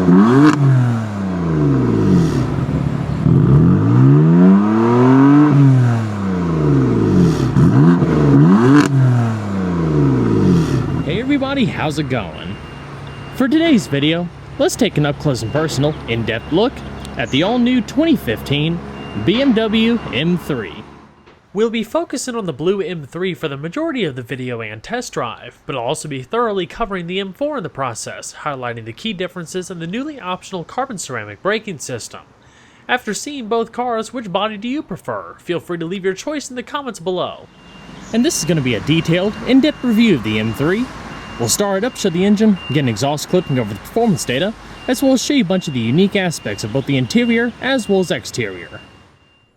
Hey everybody, how's it going? For today's video, let's take an up-close and personal, in-depth look at the all-new 2015 BMW M3. We'll be focusing on the blue M3 for the majority of the video and test drive, but I'll also be thoroughly covering the M4 in the process, highlighting the key differences in the newly optional carbon ceramic braking system. After seeing both cars, which body do you prefer? Feel free to leave your choice in the comments below. And this is going to be a detailed, in-depth review of the M3. We'll start it up, show the engine, get an exhaust clip and go over the performance data, as well as show you a bunch of the unique aspects of both the interior as well as exterior.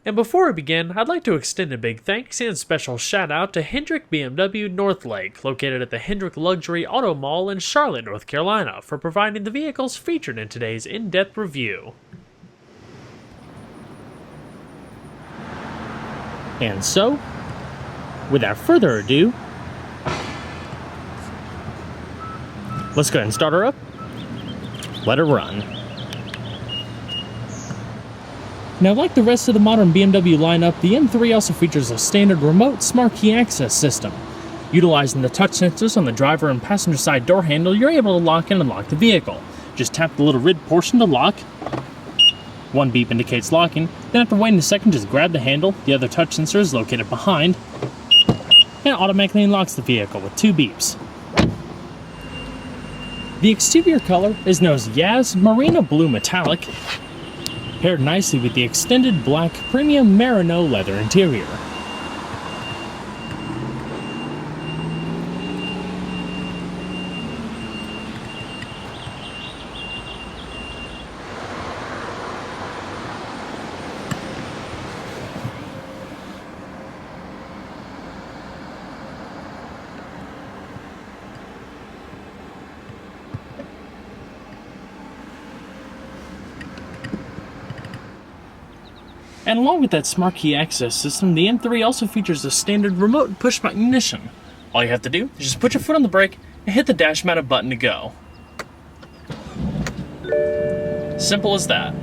And before we begin, I'd like to extend a big thanks and special shout out to Hendrick BMW Northlake, located at the Hendrick Luxury Auto Mall in Charlotte, North Carolina, for providing the vehicles featured in today's in-depth review. And so, without further ado, let's go ahead and start her up, let her run. Now, like the rest of the modern BMW lineup, the M3 also features a standard remote smart key access system. Utilizing the touch sensors on the driver and passenger side door handle, you're able to lock and unlock the vehicle. Just tap the little red portion to lock. One beep indicates locking, then after waiting a second, just grab the handle. The other touch sensor is located behind, and it automatically unlocks the vehicle with 2 beeps. The exterior color is known as Yaz Marina Blue Metallic, paired nicely with the extended black premium Merino leather interior. And along with that smart key access system, the M3 also features a standard remote push-button ignition. All you have to do is just put your foot on the brake and hit the dash-mounted button to go. Simple as that.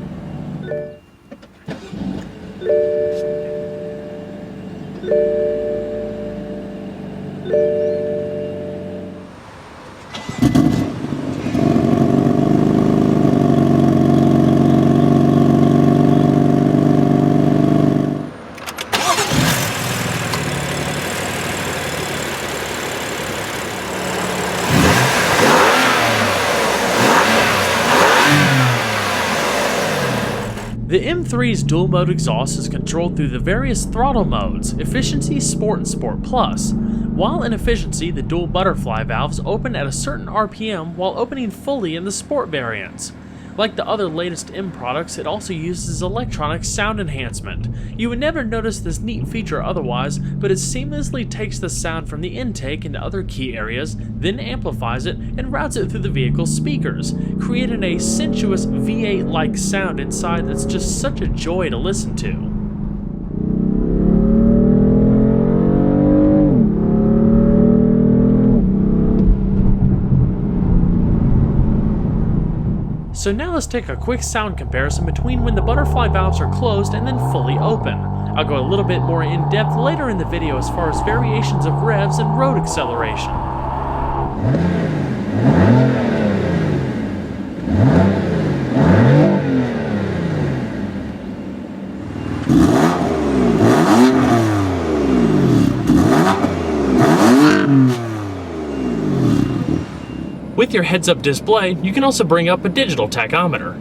The M3's dual-mode exhaust is controlled through the various throttle modes, Efficiency, Sport, and Sport Plus. While in Efficiency, the dual butterfly valves open at a certain RPM while opening fully in the Sport variants. Like the other latest M products, it also uses electronic sound enhancement. You would never notice this neat feature otherwise, but it seamlessly takes the sound from the intake into other key areas, then amplifies it and routes it through the vehicle's speakers, creating a sensuous V8-like sound inside that's just such a joy to listen to. So now let's take a quick sound comparison between when the butterfly valves are closed and then fully open. I'll go a little bit more in depth later in the video as far as variations of revs and road acceleration. With your heads-up display, you can also bring up a digital tachometer.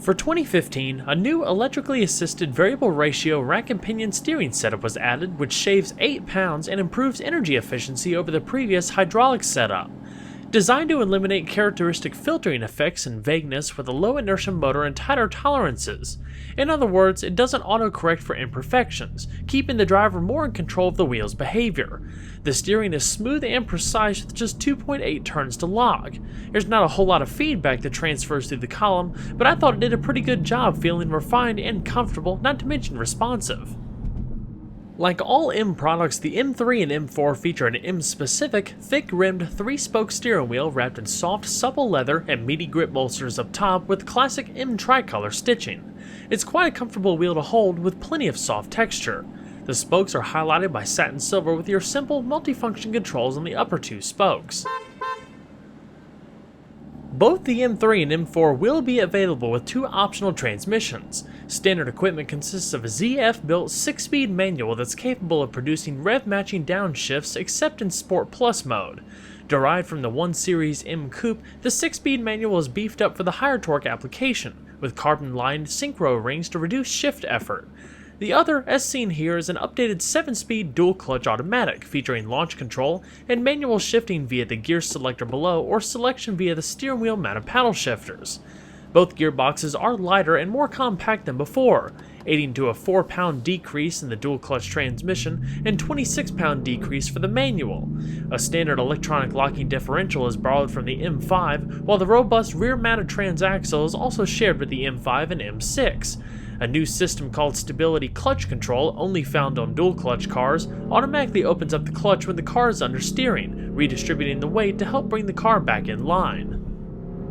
For 2015, a new electrically assisted variable ratio rack and pinion steering setup was added, which shaves 8 pounds and improves energy efficiency over the previous hydraulic setup. Designed to eliminate characteristic filtering effects and vagueness with a low inertia motor and tighter tolerances. In other words, it doesn't autocorrect for imperfections, keeping the driver more in control of the wheel's behavior. The steering is smooth and precise with just 2.8 turns to lock. There's not a whole lot of feedback that transfers through the column, but I thought it did a pretty good job feeling refined and comfortable, not to mention responsive. Like all M products, the M3 and M4 feature an M-specific, thick-rimmed 3-spoke steering wheel wrapped in soft, supple leather and meaty grip bolsters up top with classic M tricolor stitching. It's quite a comfortable wheel to hold with plenty of soft texture. The spokes are highlighted by satin silver with your simple, multifunction controls on the upper 2 spokes. Both the M3 and M4 will be available with 2 optional transmissions. Standard equipment consists of a ZF-built 6-speed manual that's capable of producing rev-matching downshifts except in Sport Plus mode. Derived from the 1 Series M Coupe, the 6-speed manual is beefed up for the higher torque application, with carbon-lined synchro rings to reduce shift effort. The other, as seen here, is an updated 7-speed dual-clutch automatic featuring launch control and manual shifting via the gear selector below or selection via the steering wheel mounted paddle shifters. Both gearboxes are lighter and more compact than before, aiding to a 4-pound decrease in the dual-clutch transmission and 26-pound decrease for the manual. A standard electronic locking differential is borrowed from the M5, while the robust rear-mounted transaxle is also shared with the M5 and M6. A new system called Stability Clutch Control, only found on dual-clutch cars, automatically opens up the clutch when the car is under steering, redistributing the weight to help bring the car back in line.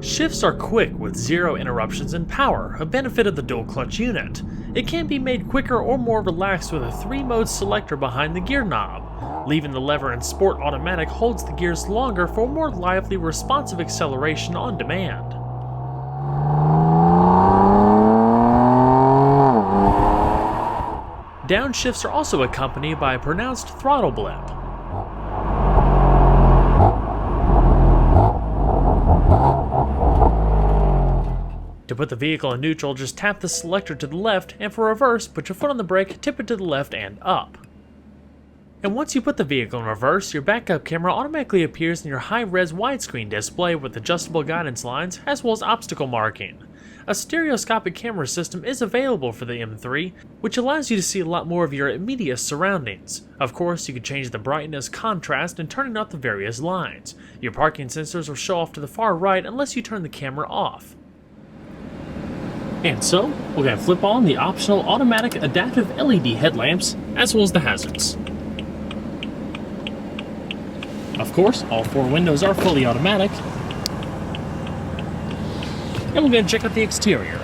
Shifts are quick with 0 interruptions in power, a benefit of the dual-clutch unit. It can be made quicker or more relaxed with a 3-mode selector behind the gear knob. Leaving the lever in Sport Automatic holds the gears longer for more lively, responsive acceleration on demand. Downshifts are also accompanied by a pronounced throttle blip. To put the vehicle in neutral, just tap the selector to the left, and for reverse, put your foot on the brake, tip it to the left and up. And once you put the vehicle in reverse, your backup camera automatically appears in your high-res widescreen display with adjustable guidance lines as well as obstacle marking. A stereoscopic camera system is available for the M3, which allows you to see a lot more of your immediate surroundings. Of course, you can change the brightness, contrast, and turning out the various lines. Your parking sensors will show off to the far right unless you turn the camera off. And so, we're going to flip on the optional automatic adaptive LED headlamps, as well as the hazards. Of course, all 4 windows are fully automatic. And we're going to check out the exterior.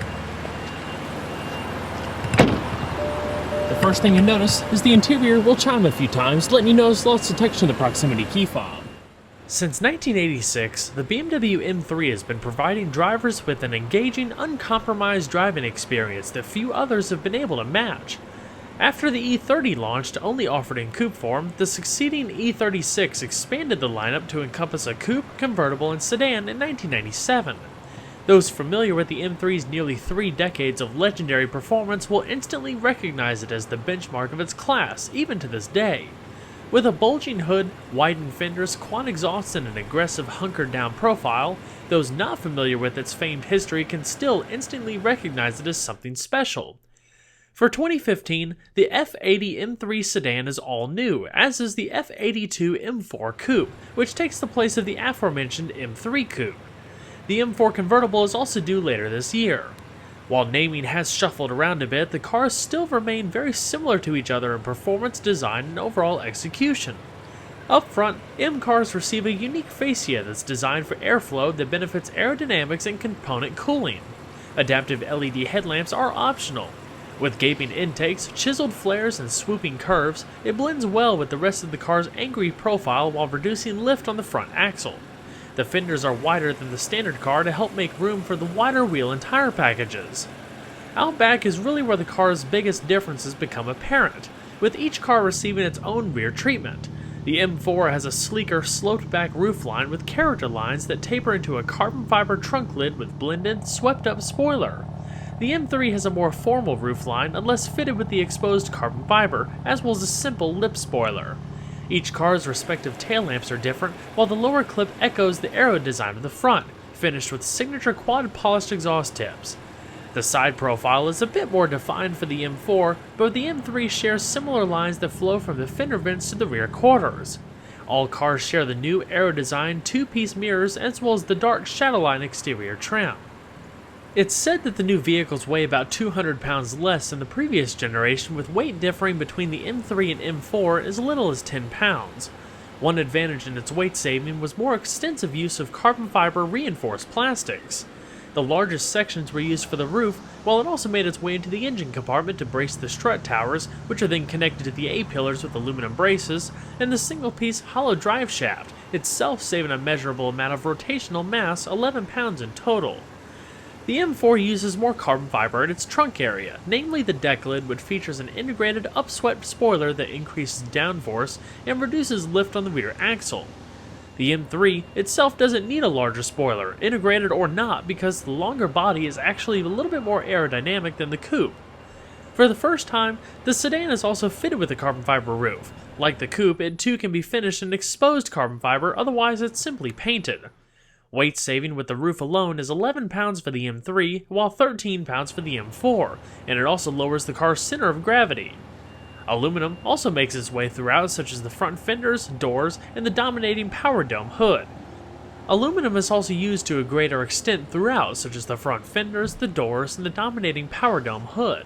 The first thing you notice is the interior will chime a few times, letting you know there's loss detection of the proximity key fob. Since 1986, the BMW M3 has been providing drivers with an engaging, uncompromised driving experience that few others have been able to match. After the E30 launched, only offered in coupe form, the succeeding E36 expanded the lineup to encompass a coupe, convertible, and sedan in 1997. Those familiar with the M3's nearly 3 decades of legendary performance will instantly recognize it as the benchmark of its class, even to this day. With a bulging hood, widened fenders, quad exhausts, and an aggressive hunkered-down profile, those not familiar with its famed history can still instantly recognize it as something special. For 2015, the F80 M3 sedan is all new, as is the F82 M4 Coupe, which takes the place of the aforementioned M3 Coupe. The M4 convertible is also due later this year. While naming has shuffled around a bit, the cars still remain very similar to each other in performance, design, and overall execution. Up front, M cars receive a unique fascia that's designed for airflow that benefits aerodynamics and component cooling. Adaptive LED headlamps are optional. With gaping intakes, chiseled flares, and swooping curves, it blends well with the rest of the car's angry profile while reducing lift on the front axle. The fenders are wider than the standard car to help make room for the wider wheel and tire packages. Out back is really where the car's biggest differences become apparent, with each car receiving its own rear treatment. The M4 has a sleeker, sloped-back roofline with character lines that taper into a carbon fiber trunk lid with blended, swept-up spoiler. The M3 has a more formal roofline, unless fitted with the exposed carbon fiber, as well as a simple lip spoiler. Each car's respective tail lamps are different, while the lower clip echoes the aero design of the front, finished with signature quad polished exhaust tips. The side profile is a bit more defined for the M4, but the M3 shares similar lines that flow from the fender vents to the rear quarters. All cars share the new aero design two-piece mirrors as well as the dark shadowline exterior trim. It's said that the new vehicles weigh about 200 pounds less than the previous generation, with weight differing between the M3 and M4 as little as 10 pounds. One advantage in its weight saving was more extensive use of carbon fiber reinforced plastics. The largest sections were used for the roof, while it also made its way into the engine compartment to brace the strut towers, which are then connected to the A-pillars with aluminum braces, and the single-piece hollow drive shaft, itself saving a measurable amount of rotational mass, 11 pounds in total. The M4 uses more carbon fiber in its trunk area, namely the deck lid, which features an integrated upswept spoiler that increases downforce and reduces lift on the rear axle. The M3 itself doesn't need a larger spoiler, integrated or not, because the longer body is actually a little bit more aerodynamic than the coupe. For the first time, the sedan is also fitted with a carbon fiber roof. Like the coupe, it too can be finished in exposed carbon fiber, otherwise it's simply painted. Weight saving with the roof alone is 11 pounds for the M3, while 13 pounds for the M4, and it also lowers the car's center of gravity. Aluminum also makes its way throughout, such as the front fenders, doors, and the dominating power dome hood. Aluminum is also used to a greater extent throughout, such as the front fenders, the doors, and the dominating power dome hood.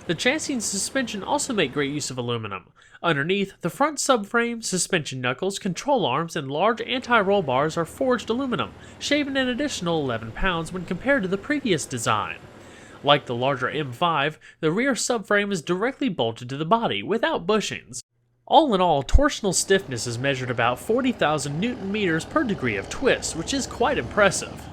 The chassis and suspension also make great use of aluminum. Underneath, the front subframe, suspension knuckles, control arms, and large anti-roll bars are forged aluminum, shaving an additional 11 pounds when compared to the previous design. Like the larger M5, the rear subframe is directly bolted to the body, without bushings. All in all, torsional stiffness is measured about 40,000 Nm per degree of twist, which is quite impressive.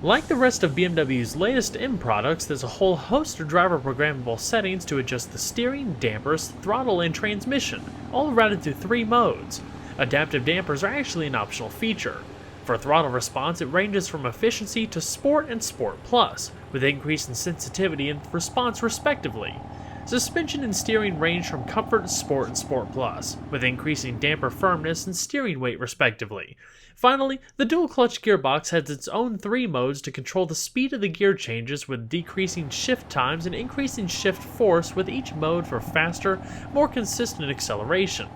Like the rest of BMW's latest M products, there's a whole host of driver programmable settings to adjust the steering, dampers, throttle, and transmission, all routed through 3 modes. Adaptive dampers are actually an optional feature. For throttle response, it ranges from efficiency to Sport and Sport Plus, with increase in sensitivity and response respectively. Suspension and steering range from Comfort, Sport, and Sport Plus, with increasing damper firmness and steering weight respectively. Finally, the dual-clutch gearbox has its own 3 modes to control the speed of the gear changes, with decreasing shift times and increasing shift force with each mode for faster, more consistent acceleration.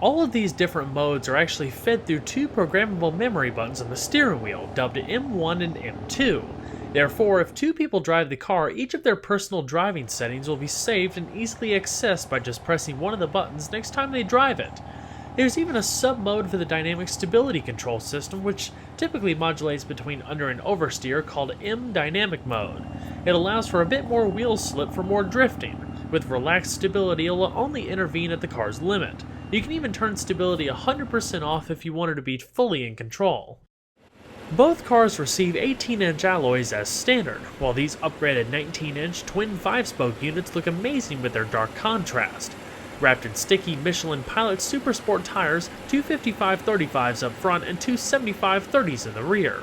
All of these different modes are actually fed through 2 programmable memory buttons on the steering wheel, dubbed M1 and M2. Therefore, if 2 people drive the car, each of their personal driving settings will be saved and easily accessed by just pressing one of the buttons next time they drive it. There's even a sub-mode for the dynamic stability control system, which typically modulates between under and oversteer, called M Dynamic Mode. It allows for a bit more wheel slip for more drifting. With relaxed stability, it will only intervene at the car's limit. You can even turn stability 100% off if you wanted to be fully in control. Both cars receive 18-inch alloys as standard, while these upgraded 19-inch twin 5-spoke units look amazing with their dark contrast. Wrapped in sticky Michelin Pilot Super Sport tires, 255/35s up front and 275/30s in the rear.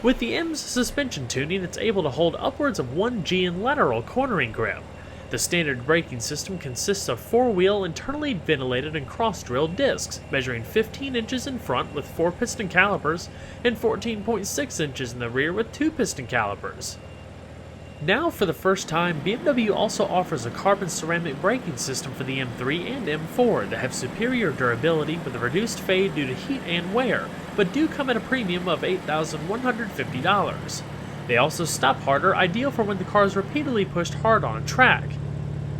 With the M's suspension tuning, it's able to hold upwards of 1G in lateral cornering grip. The standard braking system consists of 4-wheel internally ventilated and cross-drilled discs, measuring 15 inches in front with 4 piston calipers and 14.6 inches in the rear with 2 piston calipers. Now, for the first time, BMW also offers a carbon ceramic braking system for the M3 and M4 that have superior durability with a reduced fade due to heat and wear, but do come at a premium of $8,150. They also stop harder, ideal for when the car is repeatedly pushed hard on a track.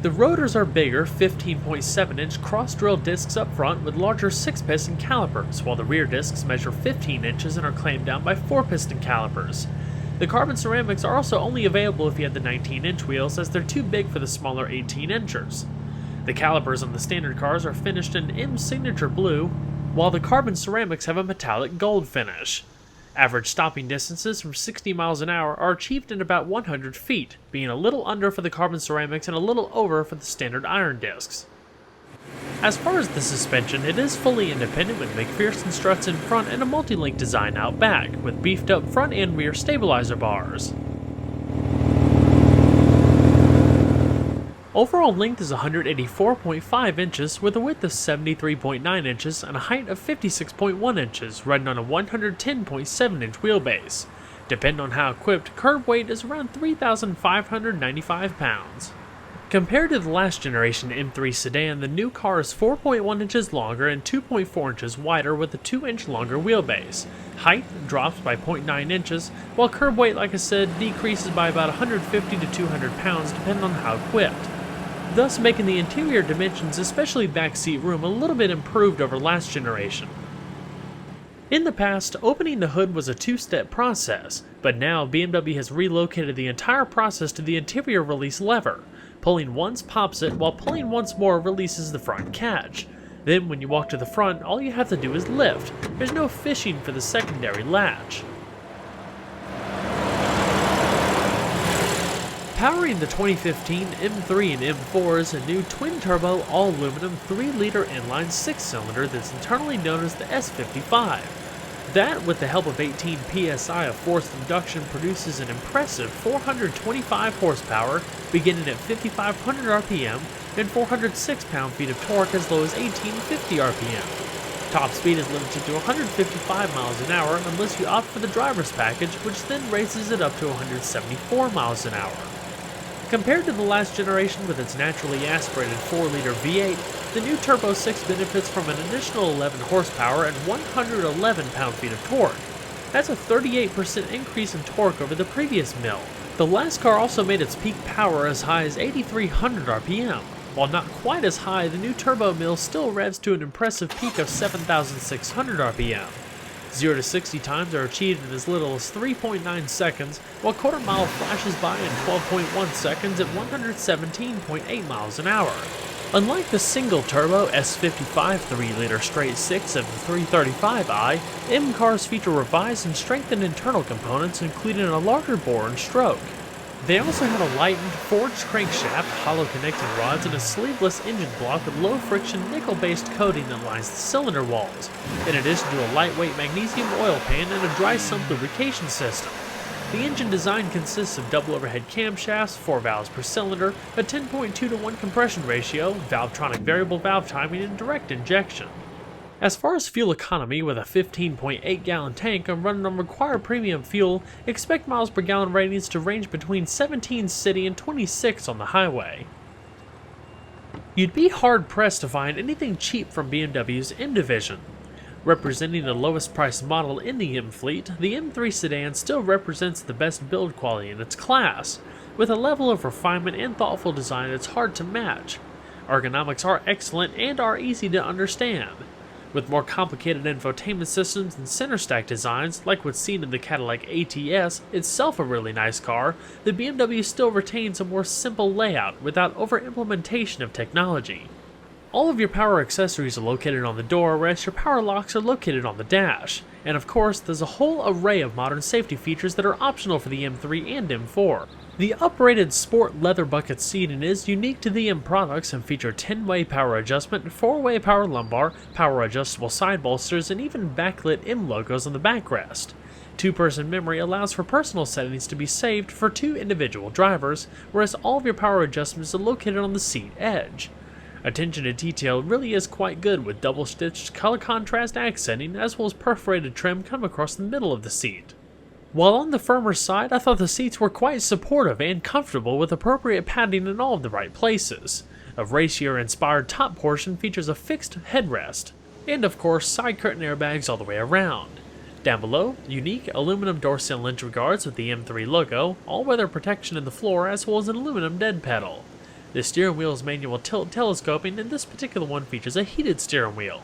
The rotors are bigger, 15.7-inch cross-drilled discs up front with larger 6-piston calipers, while the rear discs measure 15 inches and are clamped down by 4-piston calipers. The carbon ceramics are also only available if you have the 19-inch wheels, as they're too big for the smaller 18-inchers. The calipers on the standard cars are finished in M Signature Blue, while the carbon ceramics have a metallic gold finish. Average stopping distances from 60 miles an hour are achieved in about 100 feet, being a little under for the carbon ceramics and a little over for the standard iron discs. As far as the suspension, it is fully independent with McPherson struts in front and a multi-link design out back, with beefed up front and rear stabilizer bars. Overall length is 184.5 inches with a width of 73.9 inches and a height of 56.1 inches, riding on a 110.7 inch wheelbase. Depending on how equipped, curb weight is around 3,595 pounds. Compared to the last generation M3 sedan, the new car is 4.1 inches longer and 2.4 inches wider with a 2-inch longer wheelbase. Height drops by 0.9 inches, while curb weight, like I said, decreases by about 150 to 200 pounds depending on how equipped, thus making the interior dimensions, especially backseat room, a little bit improved over last generation. In the past, opening the hood was a two-step process, but now BMW has relocated the entire process to the interior release lever. Pulling once pops it, while pulling once more releases the front catch. Then when you walk to the front, all you have to do is lift. There's no fishing for the secondary latch. Powering the 2015 M3 and M4 is a new twin-turbo, all-aluminum 3-liter inline 6-cylinder that's internally known as the S55. That, with the help of 18 psi of forced induction, produces an impressive 425 horsepower, beginning at 5,500 RPM, and 406 pound-feet of torque as low as 1,850 RPM. Top speed is limited to 155 miles an hour unless you opt for the driver's package, which then raises it up to 174 miles an hour. Compared to the last generation with its naturally aspirated 4-liter V8, the new Turbo 6 benefits from an additional 11 horsepower and 111 pound-feet of torque. That's a 38% increase in torque over the previous mill. The last car also made its peak power as high as 8,300 RPM. While not quite as high, the new turbo mill still revs to an impressive peak of 7,600 RPM. 0 to 60 times are achieved in as little as 3.9 seconds, while quarter mile flashes by in 12.1 seconds at 117.8 miles an hour. Unlike the single-turbo S55 3-liter straight 6 of the 335i, M cars feature revised and strengthened internal components, including a larger bore and stroke. They also have a lightened, forged crankshaft, hollow connecting rods, and a sleeveless engine block with low-friction nickel-based coating that lines the cylinder walls, in addition to a lightweight magnesium oil pan and a dry sump lubrication system. The engine design consists of double overhead camshafts, 4 valves per cylinder, a 10.2 to 1 compression ratio, Valvetronic variable valve timing, and direct injection. As far as fuel economy, with a 15.8 gallon tank and running on required premium fuel, expect miles per gallon ratings to range between 17 city and 26 on the highway. You'd be hard pressed to find anything cheap from BMW's M division. Representing the lowest priced model in the M fleet, the M3 sedan still represents the best build quality in its class, with a level of refinement and thoughtful design that's hard to match. Ergonomics are excellent and are easy to understand. With more complicated infotainment systems and center stack designs, like what's seen in the Cadillac ATS, itself a really nice car, the BMW still retains a more simple layout without over-implementation of technology. All of your power accessories are located on the door, whereas your power locks are located on the dash. And of course, there's a whole array of modern safety features that are optional for the M3 and M4. The uprated sport leather bucket seating is unique to the M products and feature 10-way power adjustment, 4-way power lumbar, power adjustable side bolsters, and even backlit M logos on the backrest. 2-person memory allows for personal settings to be saved for 2 individual drivers, whereas all of your power adjustments are located on the seat edge. Attention to detail really is quite good, with double-stitched color contrast accenting as well as perforated trim come across the middle of the seat. While on the firmer side, I thought the seats were quite supportive and comfortable with appropriate padding in all of the right places. A racier-inspired top portion features a fixed headrest, and of course side curtain airbags all the way around. Down below, unique aluminum door sill entry guards with the M3 logo, all-weather protection in the floor as well as an aluminum dead pedal. The steering wheel is manual tilt telescoping, and this particular one features a heated steering wheel.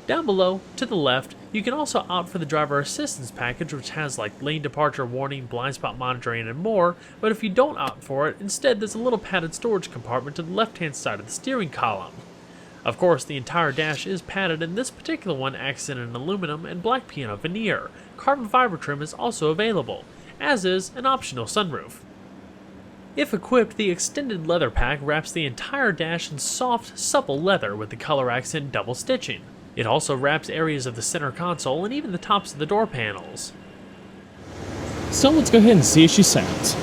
Down below, to the left, you can also opt for the driver assistance package, which has like lane departure warning, blind spot monitoring, and more, but if you don't opt for it, instead there's a little padded storage compartment to the left-hand side of the steering column. Of course, the entire dash is padded, and this particular one accented in aluminum and black piano veneer. Carbon fiber trim is also available, as is an optional sunroof. If equipped, the extended leather pack wraps the entire dash in soft, supple leather with the color accent double stitching. It also wraps areas of the center console and even the tops of the door panels. So let's go ahead and see how she sounds.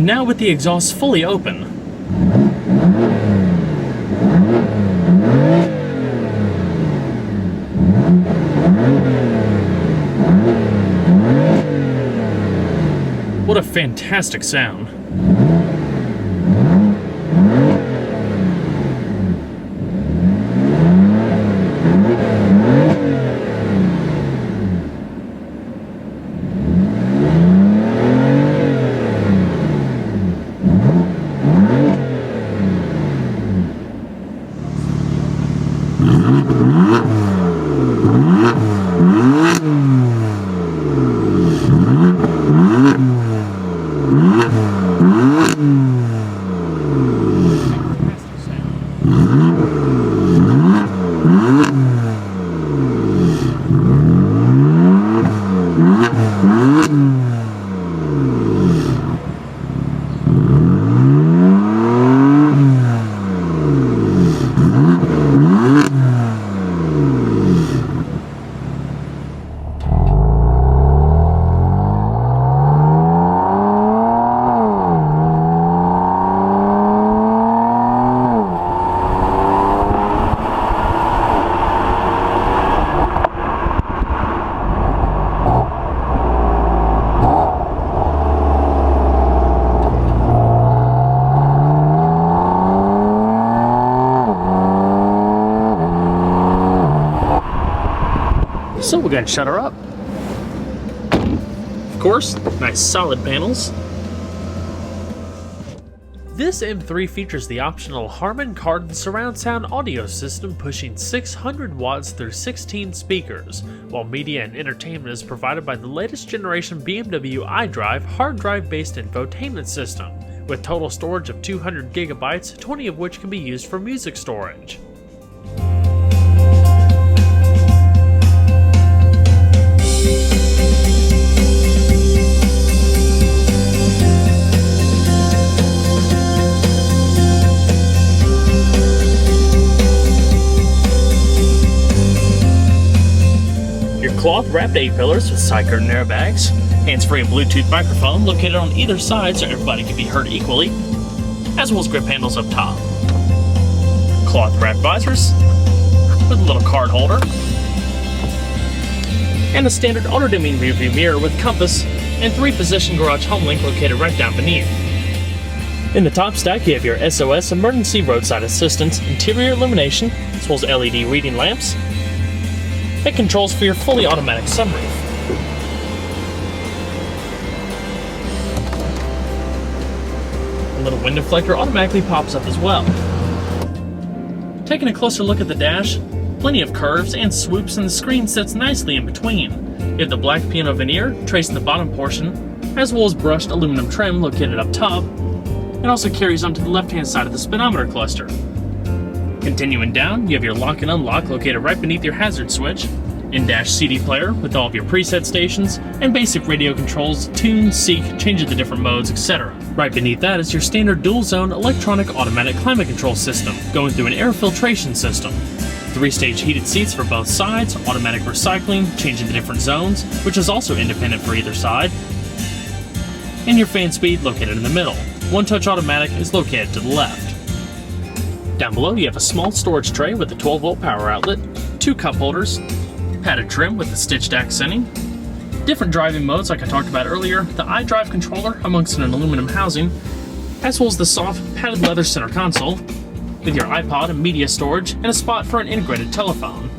And now with the exhaust fully open, what a fantastic sound. So we're going to shut her up. Of course, nice solid panels. This M3 features the optional Harman Kardon surround sound audio system pushing 600 watts through 16 speakers, while media and entertainment is provided by the latest generation BMW iDrive hard drive based infotainment system, with total storage of 200 gigabytes, 20 of which can be used for music storage. Cloth-wrapped A-pillars with side curtain airbags, hands-free and Bluetooth microphone located on either side so everybody can be heard equally, as well as grip handles up top. Cloth-wrapped visors with a little card holder, and a standard auto-dimming rearview mirror with compass and 3-position garage home link located right down beneath. In the top stack, you have your SOS emergency roadside assistance, interior illumination, as well as LED reading lamps, and controls for your fully automatic sunroof. A little wind deflector automatically pops up as well. Taking a closer look at the dash, plenty of curves and swoops, and the screen sits nicely in between. You have the black piano veneer tracing the bottom portion, as well as brushed aluminum trim located up top, and also carries onto the left-hand side of the speedometer cluster. Continuing down, you have your lock and unlock located right beneath your hazard switch, in-dash CD player with all of your preset stations, and basic radio controls, tune, seek, change the different modes, etc. Right beneath that is your standard dual-zone electronic automatic climate control system, going through an air filtration system. 3-stage heated seats for both sides, automatic recycling, changing the different zones, which is also independent for either side, and your fan speed located in the middle. One-touch automatic is located to the left. Down below you have a small storage tray with a 12-volt power outlet, 2 cup holders, padded trim with the stitched accenting, different driving modes like I talked about earlier, the iDrive controller amongst an aluminum housing, as well as the soft padded leather center console, with your iPod and media storage, and a spot for an integrated telephone.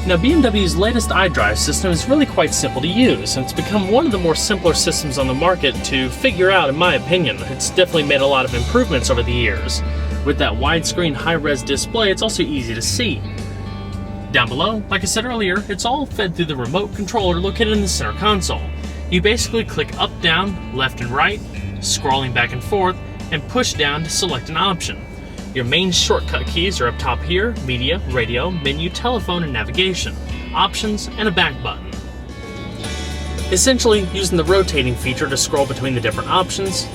Now BMW's latest iDrive system is really quite simple to use, and it's become one of the more simpler systems on the market to figure out, in my opinion. It's definitely made a lot of improvements over the years. With that widescreen high-res display, it's also easy to see. Down below, like I said earlier, it's all fed through the remote controller located in the center console. You basically click up, down, left and right, scrolling back and forth, and push down to select an option. Your main shortcut keys are up top here: media, radio, menu, telephone, and navigation, options, and a back button. Essentially, using the rotating feature to scroll between the different options,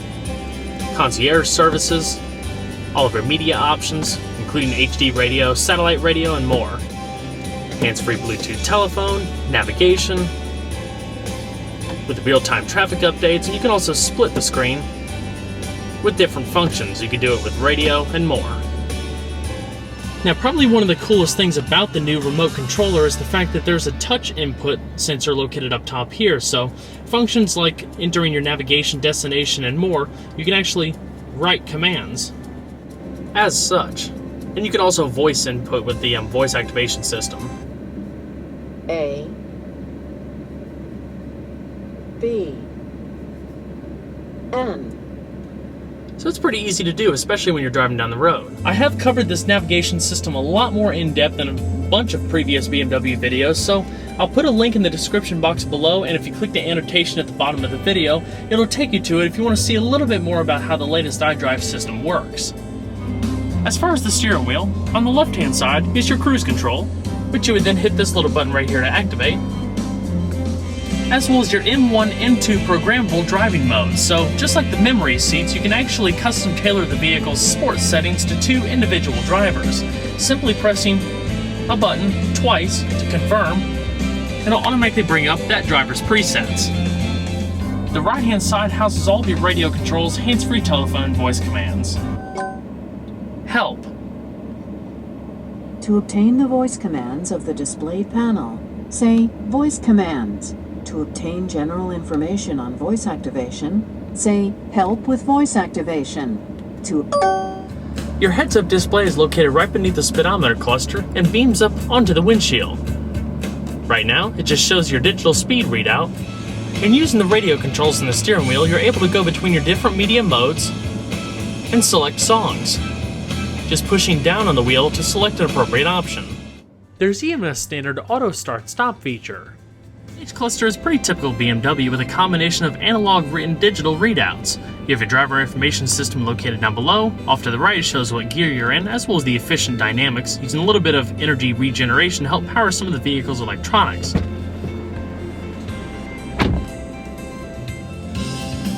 concierge services, all of your media options, including HD radio, satellite radio, and more. Hands-free Bluetooth telephone, navigation, with real-time traffic updates, and you can also split the screen with different functions. You can do it with radio and more. Now, probably one of the coolest things about the new remote controller is the fact that there's a touch input sensor located up top here, so functions like entering your navigation, destination, and more, you can actually write commands as such. And you can also voice input with the voice activation system. A, B, N. So it's pretty easy to do, especially when you're driving down the road. I have covered this navigation system a lot more in depth than a bunch of previous BMW videos, so I'll put a link in the description box below, and if you click the annotation at the bottom of the video, it'll take you to it if you want to see a little bit more about how the latest iDrive system works. As far as the steering wheel, on the left-hand side is your cruise control, which you would then hit this little button right here to activate, as well as your M1, M2 programmable driving modes. So just like the memory seats, you can actually custom tailor the vehicle's sports settings to 2 individual drivers. Simply pressing a button twice to confirm, and it'll automatically bring up that driver's presets. The right-hand side houses all of your radio controls, hands-free telephone, voice commands. Help. To obtain the voice commands of the displayed panel, say Voice Commands. To obtain general information on voice activation, say Help with voice activation. Your heads-up display is located right beneath the speedometer cluster and beams up onto the windshield. Right now, it just shows your digital speed readout, and using the radio controls in the steering wheel, you're able to go between your different media modes and select songs, just pushing down on the wheel to select an appropriate option. There's even a standard auto start-stop feature. Each cluster is pretty typical BMW with a combination of analog and digital readouts. You have your driver information system located down below. Off to the right shows what gear you're in, as well as the efficient dynamics, using a little bit of energy regeneration to help power some of the vehicle's electronics.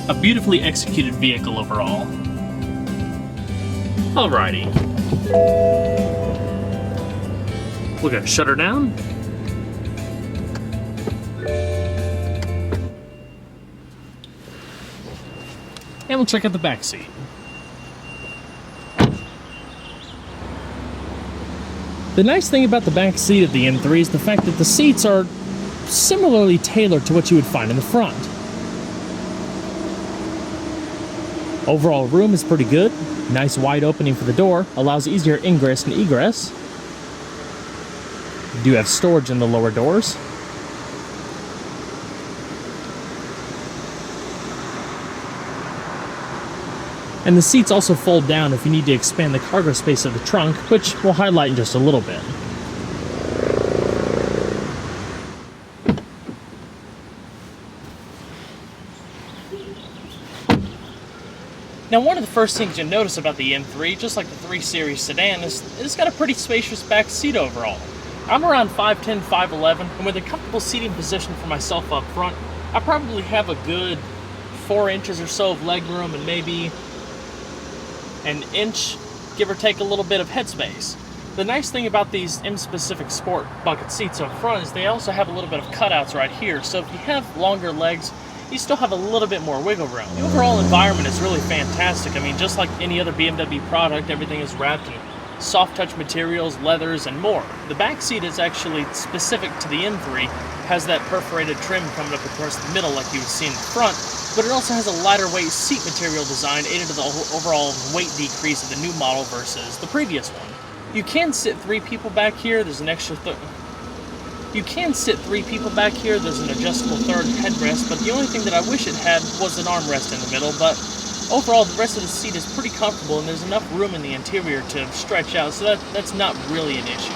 A beautifully executed vehicle overall. Alrighty. We're gonna shut her down. And we'll check out the back seat. The nice thing about the back seat of the M3 is the fact that the seats are similarly tailored to what you would find in the front. Overall room is pretty good. Nice wide opening for the door, allows easier ingress and egress. You do have storage in the lower doors. And the seats also fold down if you need to expand the cargo space of the trunk, which we'll highlight in just a little bit. Now, one of the first things you'll notice about the M3, just like the 3 Series sedan, is it's got a pretty spacious back seat overall. I'm around 5'10", 5'11", and with a comfortable seating position for myself up front, I probably have a good 4 inches or so of leg room and maybe an inch, give or take a little bit of headspace. The nice thing about these M-specific sport bucket seats up front is they also have a little bit of cutouts right here, so if you have longer legs, you still have a little bit more wiggle room. The overall environment is really fantastic. I mean, just like any other BMW product, everything is wrapped in soft touch materials, leathers, and more. The back seat is actually specific to the M3, has that perforated trim coming up across the middle like you would see in the front, but it also has a lighter weight seat material design aided to the overall weight decrease of the new model versus the previous one. You can sit 3 people back here. There's an extra You can sit 3 people back here. There's an adjustable third headrest, but the only thing that I wish it had was an armrest in the middle, but overall the rest of the seat is pretty comfortable and there's enough room in the interior to stretch out, so that's not really an issue.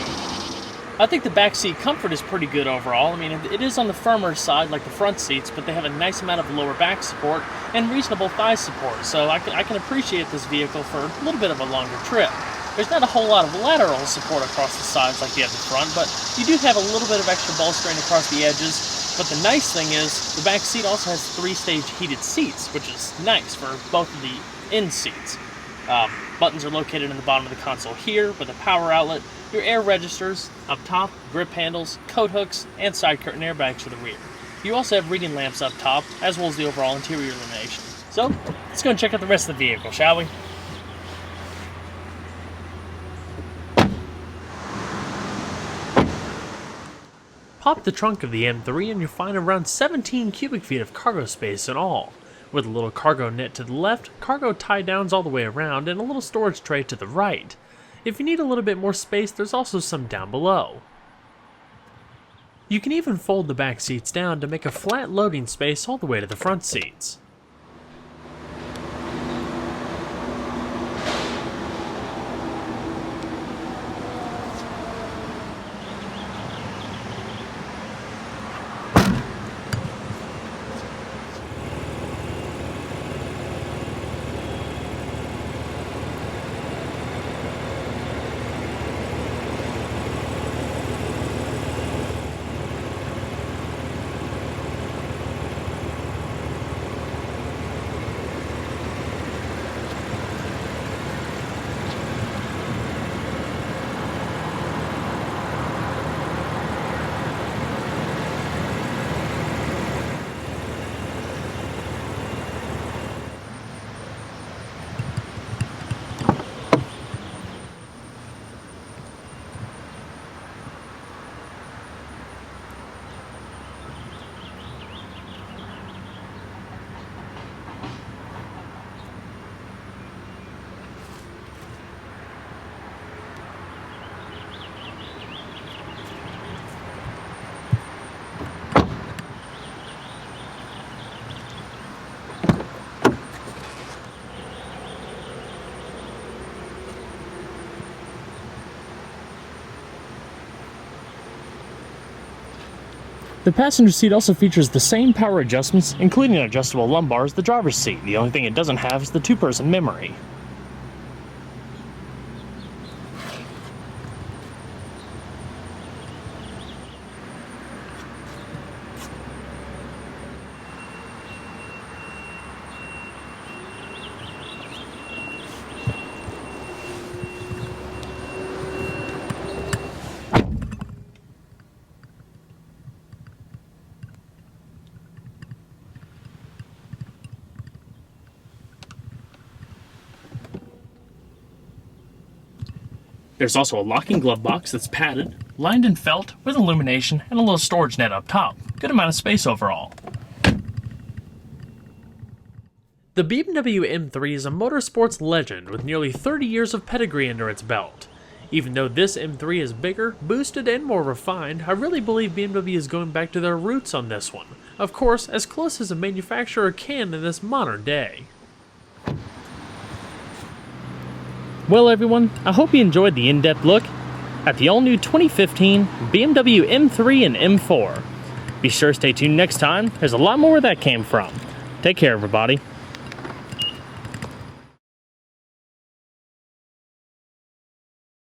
I think the back seat comfort is pretty good overall. I mean, it is on the firmer side like the front seats, but they have a nice amount of lower back support and reasonable thigh support, so I can appreciate this vehicle for a little bit of a longer trip. There's not a whole lot of lateral support across the sides like you have the front, but you do have a little bit of extra bolstering across the edges. But the nice thing is, the back seat also has 3-stage heated seats, which is nice for both of the end seats. Buttons are located in the bottom of the console here with a power outlet, your air registers up top, grip handles, coat hooks, and side curtain airbags to the rear. You also have reading lamps up top, as well as the overall interior illumination. So, let's go and check out the rest of the vehicle, shall we? Pop the trunk of the M3 and you'll find around 17 cubic feet of cargo space in all, with a little cargo net to the left, cargo tie-downs all the way around, and a little storage tray to the right. If you need a little bit more space, there's also some down below. You can even fold the back seats down to make a flat loading space all the way to the front seats. The passenger seat also features the same power adjustments, including an adjustable lumbar as the driver's seat. The only thing it doesn't have is the two-person memory. There's also a locking glove box that's padded, lined in felt with illumination, and a little storage net up top. Good amount of space overall. The BMW M3 is a motorsports legend with nearly 30 years of pedigree under its belt. Even though this M3 is bigger, boosted, and more refined, I really believe BMW is going back to their roots on this one. Of course, as close as a manufacturer can in this modern day. Well everyone, I hope you enjoyed the in-depth look at the all-new 2015 BMW M3 and M4. Be sure to stay tuned next time, there's a lot more where that came from. Take care everybody.